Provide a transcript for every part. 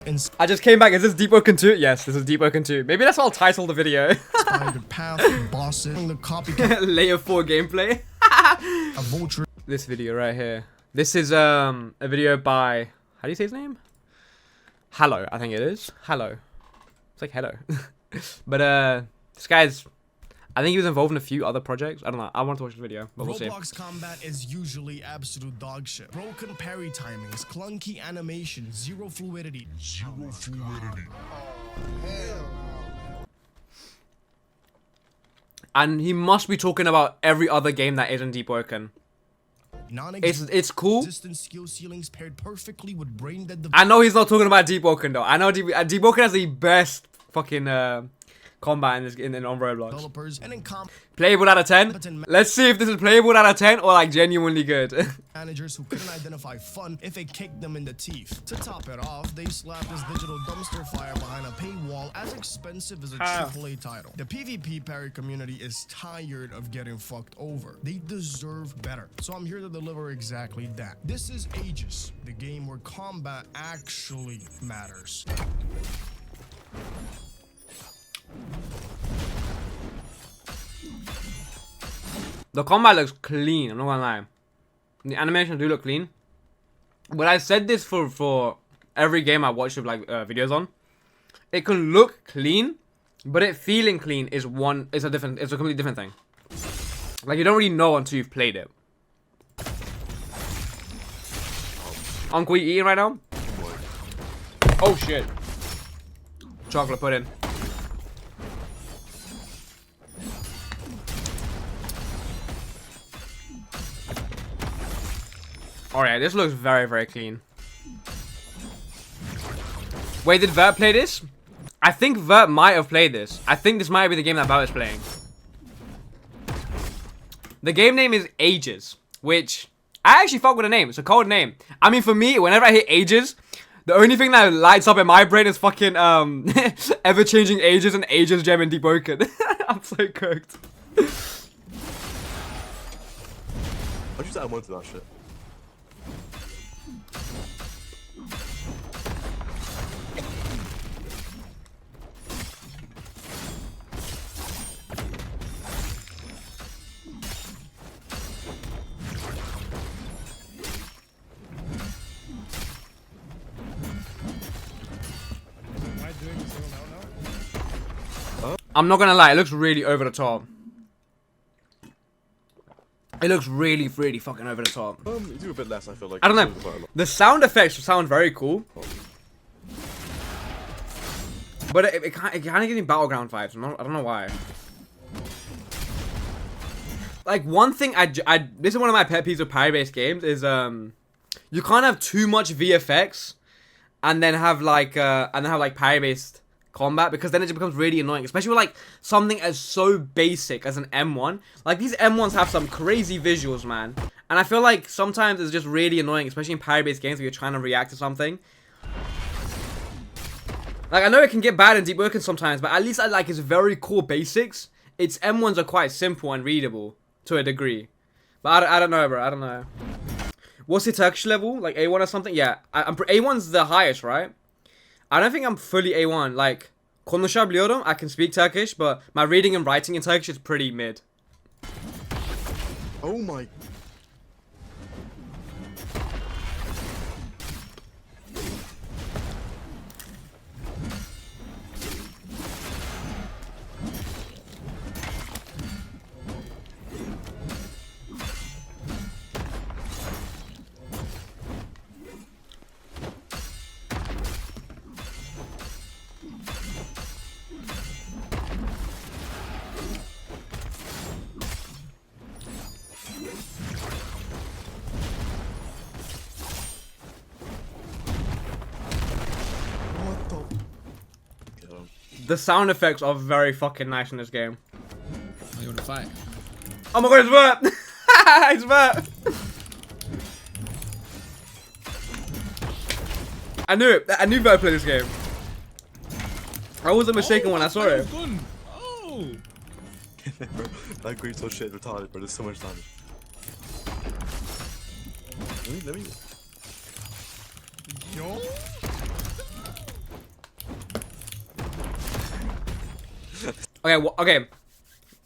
I just came back. Is this Deepwoken 2? Yes, this is Deepwoken 2. Maybe that's what I'll title the video. Layer 4 gameplay. This video right here. This is a video by, how do you say his name? Hello, I think it is. Hello. It's like hello. But this guy's, I think he was involved in a few other projects. I don't know. I want to watch the video, but we'll see. Roblox combat is usually absolute dog shit. Broken parry timings, clunky animation, zero fluidity. And he must be talking about every other game that isn't Deepwoken. It's cool. Skill ceilings paired perfectly with brain dead. I know he's not talking about Deepwoken though. I know Deepwoken has the best fucking combat in this in on Roblox. Playable out of 10. Let's see if this is playable out of 10 or like genuinely good. Managers who couldn't identify fun if it kicked them in the teeth. To top it off, they slapped this digital dumpster fire behind a paywall as expensive as a AAA title. The PvP parry community is tired of getting fucked over. They deserve better. So I'm here to deliver exactly that. This is Aegis, the game where combat actually matters. The combat looks clean, I'm not gonna lie. The animations do look clean. But I said this for every game I watch with like videos on. It can look clean, but it feeling clean is a completely different thing. Like you don't really know until you've played it. Uncle, you eating right now? Oh shit. Chocolate pudding. Alright, this looks very, very clean. Wait, did Vert play this? I think Vert might have played this. I think this might be the game that Vert is playing. The game name is Aegis, which I actually fuck with the name. It's a cold name. I mean, for me, whenever I hear Aegis, the only thing that lights up in my brain is fucking ever-changing Aegis and Aegis Gem and Deepwoken. I'm so cooked. I just add one to that shit. I'm not gonna lie, it looks really over the top. It looks really, really fucking over the top. You do a bit less, I feel like. I don't know. The sound effects sound very cool. But it kind of gives me Battleground vibes. I don't know why. Like, one thing this is one of my pet peeves of parry-based games is, you can't have too much VFX and then have like parry-based combat, because then it just becomes really annoying, especially with like something as so basic as an M1. Like these M1s have some crazy visuals, man, and I feel like sometimes it's just really annoying, especially in parry-based games where you're trying to react to something. Like I know it can get bad in Deepwoken sometimes, but at least like its very core basics, its M1s are quite simple and readable to a degree. But I don't know, bro. I don't know. What's the Turkish level? Like A1 or something? Yeah, A1's the highest, right? I don't think I'm fully A1. Like, konuşabiliyorum, I can speak Turkish, but my reading and writing in Turkish is pretty mid. Oh my. The sound effects are very fucking nice in this game. Oh, you want to fight? Oh my god, it's Vert! It's Vert! I knew it. I knew Vert played this game. I wasn't mistaken when I saw it. Oh! That green so shit retarded, bro. There's so much damage. Let me. Yo. Okay, okay.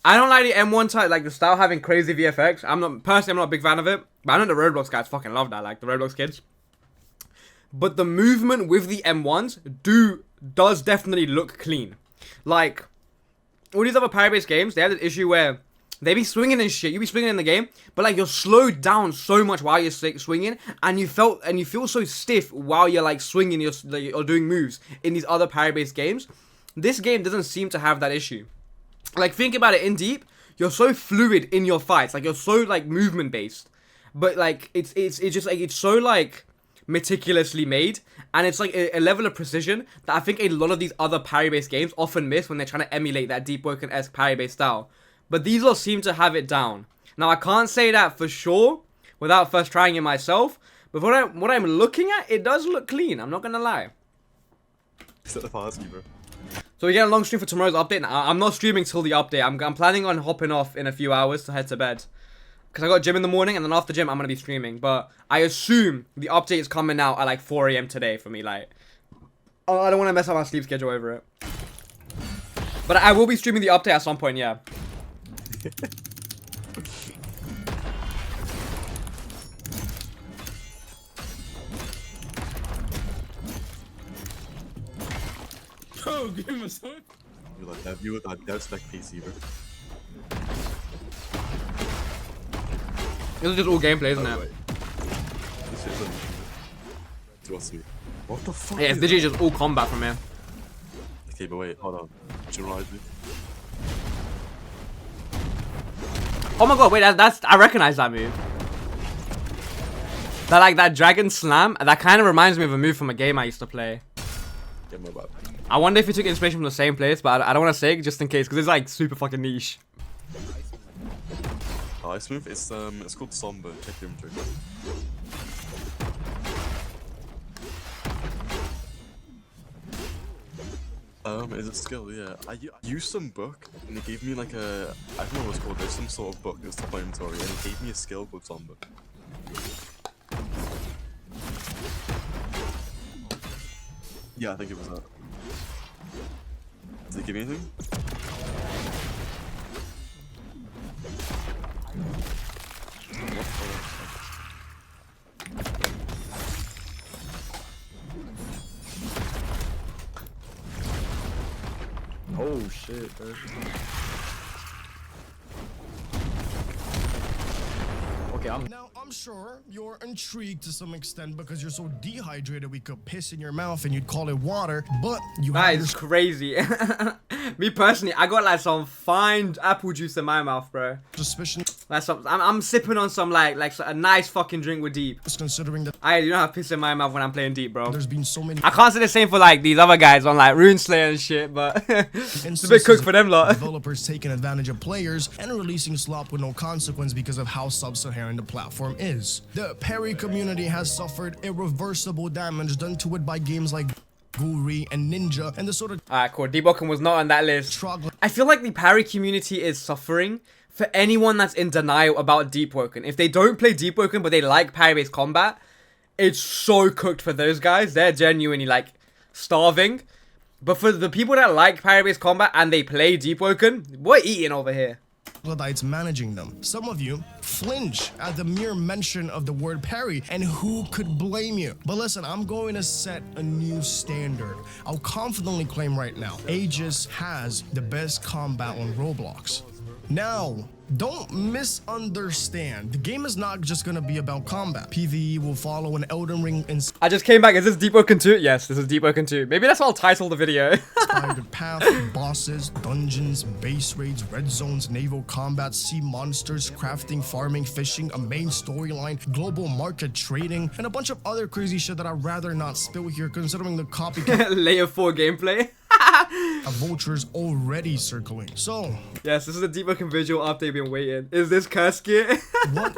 I don't like the M1 type, like the style having crazy VFX. I'm not a big fan of it. But I know the Roblox guys fucking love that, like the Roblox kids. But the movement with the M1s does definitely look clean. Like, all these other parry-based games, they have this issue where they be swinging and shit. You be swinging in the game, but like you're slowed down so much while you're swinging, and you feel so stiff while you're like swinging, or doing moves in these other parry-based games. This game doesn't seem to have that issue. Like, think about it, in Deep, you're so fluid in your fights, like you're so like movement based, but like it's just like it's so like meticulously made, and it's like a level of precision that I think a lot of these other parry-based games often miss when they're trying to emulate that Deepwoken-esque parry-based style. But these all seem to have it down. Now I can't say that for sure without first trying it myself, but what I'm looking at, it does look clean. I'm not gonna lie. Set the fast, bro. So we get a long stream for tomorrow's update. Now, I'm not streaming till the update. I'm planning on hopping off in a few hours to head to bed. Because I got gym in the morning, and then after gym, I'm going to be streaming. But I assume the update is coming out at like 4 AM today for me. Like, I don't want to mess up my sleep schedule over it. But I will be streaming the update at some point, yeah. Oh, give him a sword. You with that dev spec PC, bro. This is just all gameplay, isn't it? Wait. This isn't. Trust me. What the fuck? Yeah, it's literally just all combat from here. Okay, but wait, hold on. Generalize me. Oh my god, wait, I recognize that move. That dragon slam, that kind of reminds me of a move from a game I used to play. Get my bad. I wonder if he took inspiration from the same place, but I don't want to say it just in case, because it's like super fucking niche. Ice move? It's called Somber. Check your inventory. It's a skill, yeah. I used some book, and it gave me like a, I don't know what it's called, there's some sort of book, it was top of my inventory, and it gave me a skill called Somber. Yeah, I think it was that. Does it give me anything? Oh shit, bro. Okay, Now, I'm sure you're intrigued to some extent because you're so dehydrated we could piss in your mouth and you'd call it water, but you That have is crazy. Me personally, I got like some fine apple juice in my mouth, bro. suspicion Like I'm sipping on some like a nice fucking drink with Deep. considering that I do not have piss in my mouth when I'm playing Deep, bro. there's been so many I can't say the same for like these other guys on like Runeslayer and shit, but it's a bit cooked for them lot. developers taking advantage of players and releasing slop with no consequence because of how sub-Saharan the platform is. The parry community has suffered irreversible damage done to it by games like Guri and Ninja, and the sort of Alright, cool. Deepwoken was not on that list. troglodyte I feel like the parry community is suffering for anyone that's in denial about Deepwoken. If they don't play Deepwoken but they like parry-based combat, it's so cooked for those guys. They're genuinely like starving. But for the people that like parry-based combat and they play Deepwoken, we're eating over here. managing them. Some of you flinch at the mere mention of the word parry, and who could blame you? But listen, I'm going to set a new standard. I'll confidently claim right now, Aegis has the best combat on Roblox. Now, don't misunderstand. The game is not just gonna be about combat. PvE will follow an Elden Ring I just came back. Is this Deepwoken 2? Yes, this is Deepwoken 2. Maybe that's what I'll title the video. inspired path, bosses, dungeons, base raids, red zones, naval combat, sea monsters, crafting, farming, fishing, a main storyline, global market trading, and a bunch of other crazy shit that I'd rather not spill here considering the copycat Layer 4 gameplay. of vultures already circling. So, Yes, this is the Deepwoken visual update been waiting. Is this Kurskit? what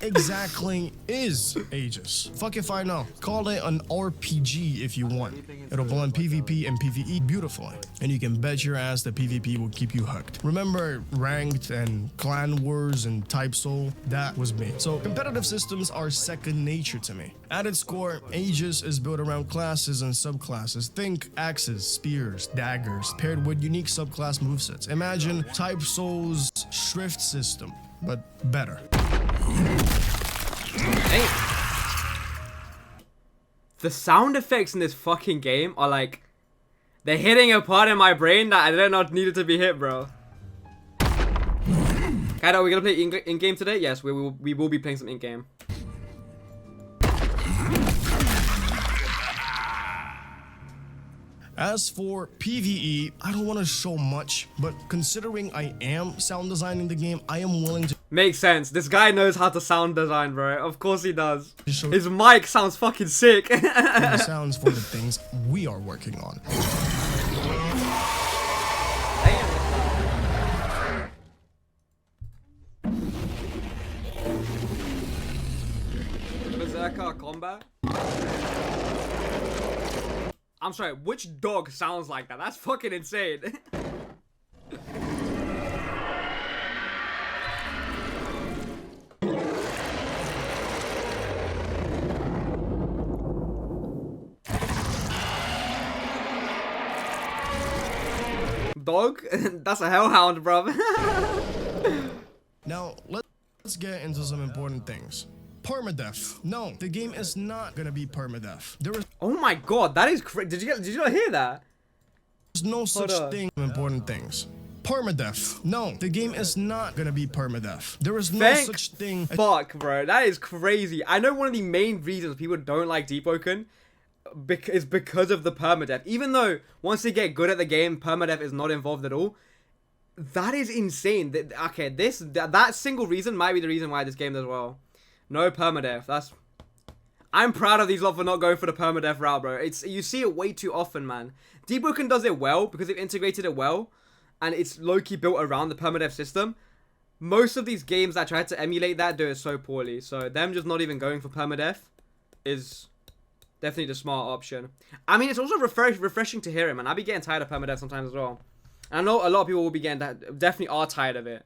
exactly is Aegis? Fuck if I know. Call it an RPG if you want. It'll blend PvP and PvE beautifully. And you can bet your ass that PvP will keep you hooked. Remember ranked and clan wars and type soul? That was me. So competitive systems are second nature to me. At its core, Aegis is built around classes and subclasses. Think axes, spears, daggers, paired with unique subclass movesets. Imagine type soul's shrift system, but better. Hey. The sound effects in this fucking game are like, they're hitting a part in my brain that I did not needed to be hit, bro. Kaido, are we gonna play in-game today? Yes, we will be playing some in-game. As for PvE, I don't want to show much, but considering I am sound designing the game, I am willing to Makes sense. This guy knows how to sound design, bro. Of course he does. show His mic sounds fucking sick. the sounds for the things we are working on. Berserker combat? I'm sorry, which dog sounds like that? That's fucking insane. Dog? That's a hellhound, bruv. Now, let's get into some important things. Permadeath. No, the game is not gonna be permadeath. There is Oh my god, that is crazy. Did you not hear that? no such on. thing. Important things. Permadeath. No, the game is not gonna be permadeath. There is no Thank such thing. Fuck, bro. That is crazy. I know one of the main reasons people don't like Deepwoken is because of the permadeath. Even though once they get good at the game, permadeath is not involved at all. That is insane. Okay, that single reason might be the reason why this game does well. No permadeath. I'm proud of these lot for not going for the permadeath route, bro. You see it way too often, man. Deepwoken does it well because they've integrated it well, and it's low-key built around the permadeath system. Most of these games that try to emulate that do it so poorly. So them just not even going for permadeath is definitely the smart option. I mean, it's also refreshing to hear it, man. I'll be getting tired of permadeath sometimes as well. And I know a lot of people will be getting that, definitely are tired of it.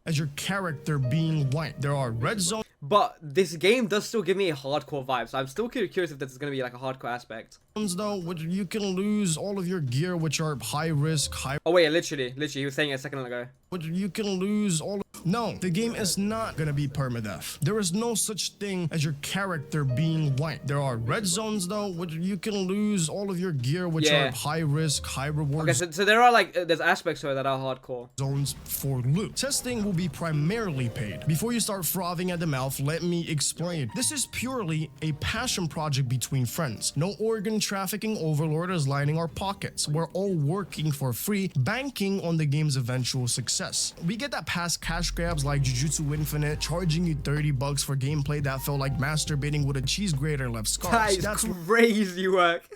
As your character being white, there are red zones But this game does still give me a hardcore vibe, so I'm still curious if this is going to be like a hardcore aspect. though, which you can lose all of your gear, which are high risk, high. Oh wait, literally, he was saying it a second ago. Which you can lose all. No, the game is not gonna be permadeath. There is no such thing as your character being white. There are red zones though, which you can lose all of your gear, which are high risk, high reward. Okay, so there are like there's aspects to it that are hardcore. Zones for loot. Testing will be primarily paid. Before you start frothing at the mouth, let me explain. This is purely a passion project between friends. No organ trafficking overlord is lining our pockets. We're all working for free, banking on the game's eventual success. We get that past cash grabs like Jujutsu Infinite, charging you $30 for gameplay that felt like masturbating with a cheese grater left scars. That is crazy work.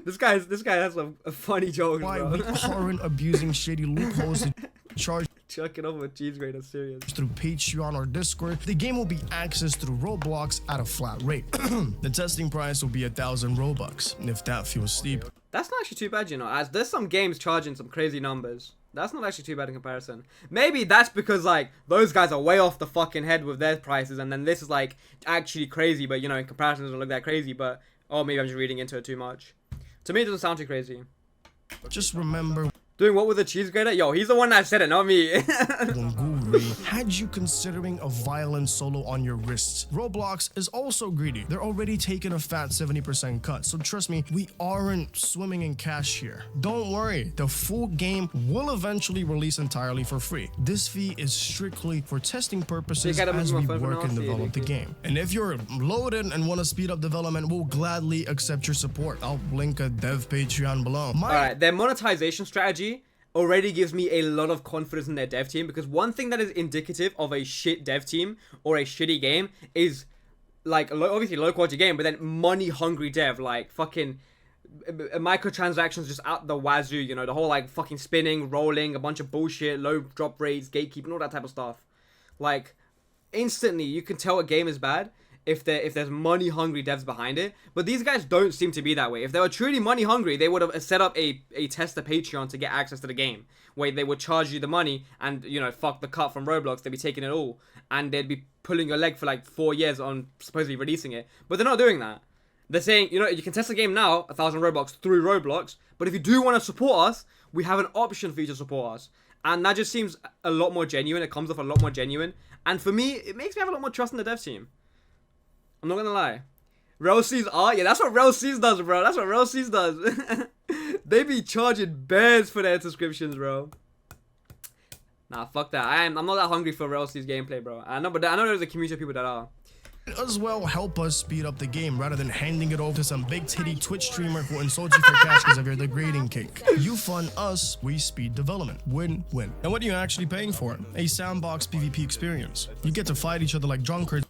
This guy has a funny joke, why bro. we aren't abusing shady loopholes to charge Chucking off with cheese grater, serious. through Patreon or Discord. The game will be accessed through Roblox at a flat rate. The testing price will be 1,000 Robux, if that feels steep. That's not actually too bad, you know, as there's some games charging some crazy numbers. That's not actually too bad in comparison. Maybe that's because, like, those guys are way off the fucking head with their prices, and then this is, like, actually crazy, but, you know, in comparison it doesn't look that crazy, but, oh, maybe I'm just reading into it too much. To me, it doesn't sound too crazy. Just remember, Doing what with a cheese grater? Yo, he's the one that said it, not me. Guri had you considering a violent solo on your wrists. Roblox is also greedy. They're already taking a fat 70% cut, so trust me, we aren't swimming in cash here. Don't worry, the full game will eventually release entirely for free. This fee is strictly for testing purposes as we work and develop the game. And if you're loaded and want to speed up development, we'll gladly accept your support. I'll link a dev Patreon below. Alright, their monetization strategy already gives me a lot of confidence in their dev team, because one thing that is indicative of a shit dev team or a shitty game is, like, obviously low quality game, but then money hungry dev, like fucking microtransactions just out the wazoo, you know, the whole like fucking spinning, rolling, a bunch of bullshit, low drop rates, gatekeeping, all that type of stuff. Like, instantly you can tell a game is bad if there's money hungry devs behind it. But these guys don't seem to be that way. If they were truly money hungry, they would have set up a tester Patreon to get access to the game, where they would charge you the money and, you know, fuck the cut from Roblox. They'd be taking it all, and they'd be pulling your leg for like 4 years on supposedly releasing it. But they're not doing that. They're saying, you know, you can test the game now, 1,000 Robux through Roblox, but if you do want to support us, we have an option for you to support us. And that just seems a lot more genuine. It comes off a lot more genuine. And for me, it makes me have a lot more trust in the dev team. I'm not gonna lie. Relseas art? Yeah, that's what Relseas does, bro. That's what Relseas does. They be charging bears for their subscriptions, bro. Nah, fuck that. I'm not that hungry for Relseas gameplay, bro. I know, but I know there's a community of people that are. As well, help us speed up the game rather than handing it over to some big titty Twitch streamer who insults you for cash because of your degrading cake. You fund us, we speed development. Win-win. And what are you actually paying for? A sandbox PvP experience. You get to fight each other like drunkards.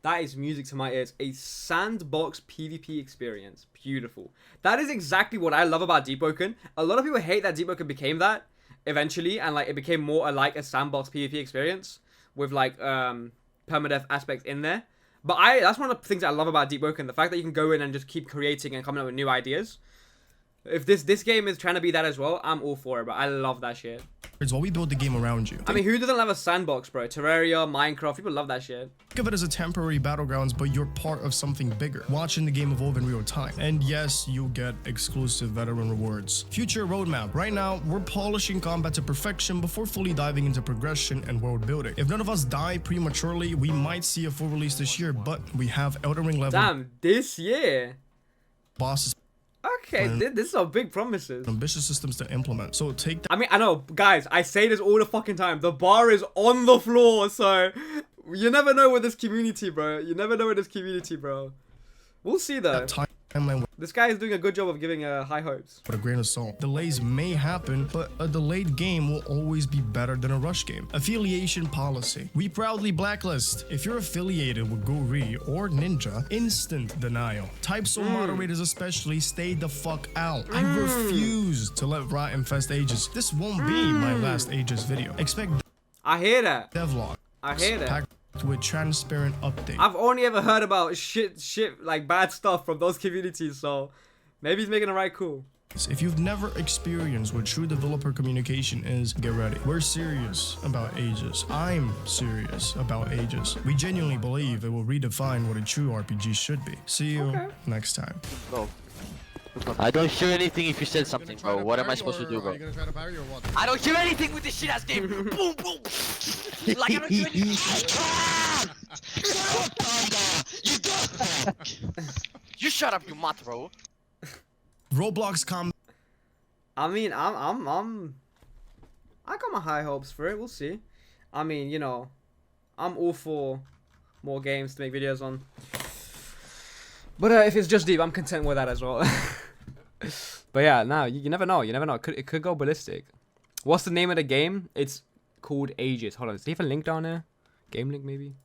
That is music to my ears. A sandbox PvP experience. Beautiful. That is exactly what I love about Deepwoken. A lot of people hate that Deepwoken became that eventually, and like it became more like a sandbox PvP experience with like permadeath aspects in there. But that's one of the things I love about Deepwoken, the fact that you can go in and just keep creating and coming up with new ideas. If this game is trying to be that as well, I'm all for it, but I love that shit. It's while we build the game around you. I mean, who doesn't love a sandbox, bro? Terraria, Minecraft, people love that shit. Think of it as a temporary battlegrounds, but you're part of something bigger. Watching the game evolve in real time. And yes, you'll get exclusive veteran rewards. Future roadmap. Right now, we're polishing combat to perfection before fully diving into progression and world building. If none of us die prematurely, we might see a full release this year, but we have Elden Ring level Damn, this year? bosses. Okay, this are big promises. Ambitious systems to implement. So take that. I mean, I know, guys, I say this all the fucking time. The bar is on the floor, so you never know with this community, bro. You never know with this community, bro. We'll see, though. Timeline This guy is doing a good job of giving high hopes. with a grain of salt. Delays may happen, but a delayed game will always be better than a rush game. Affiliation policy. We proudly blacklist. If you're affiliated with Guri or Ninja, instant denial. Types or moderators especially, stay the fuck out. I refuse to let Rot infest Aegis. This won't be my last Aegis video. Expect I hear that. devlog. I hear that. Packed with transparent update. I've only ever heard about shit, like bad stuff from those communities, so maybe he's making the right call. If you've never experienced what true developer communication is, get ready. We're serious about Aegis. I'm serious about Aegis. We genuinely believe it will redefine what a true RPG should be. See you next time. I don't hear anything if you said something, bro. What am I supposed to do, bro? I don't hear anything with this shit ass game. Boom, boom. Like I don't hear anything. You shut up, you mutt, bro. Roblox I mean, I got my high hopes for it. We'll see. I mean, you know, I'm all for more games to make videos on. But if it's just deep, I'm content with that as well. But yeah, no, you never know. You never know. It could go ballistic. What's the name of the game? It's called Aegis. Hold on. Does he have a link down there? Game link, maybe?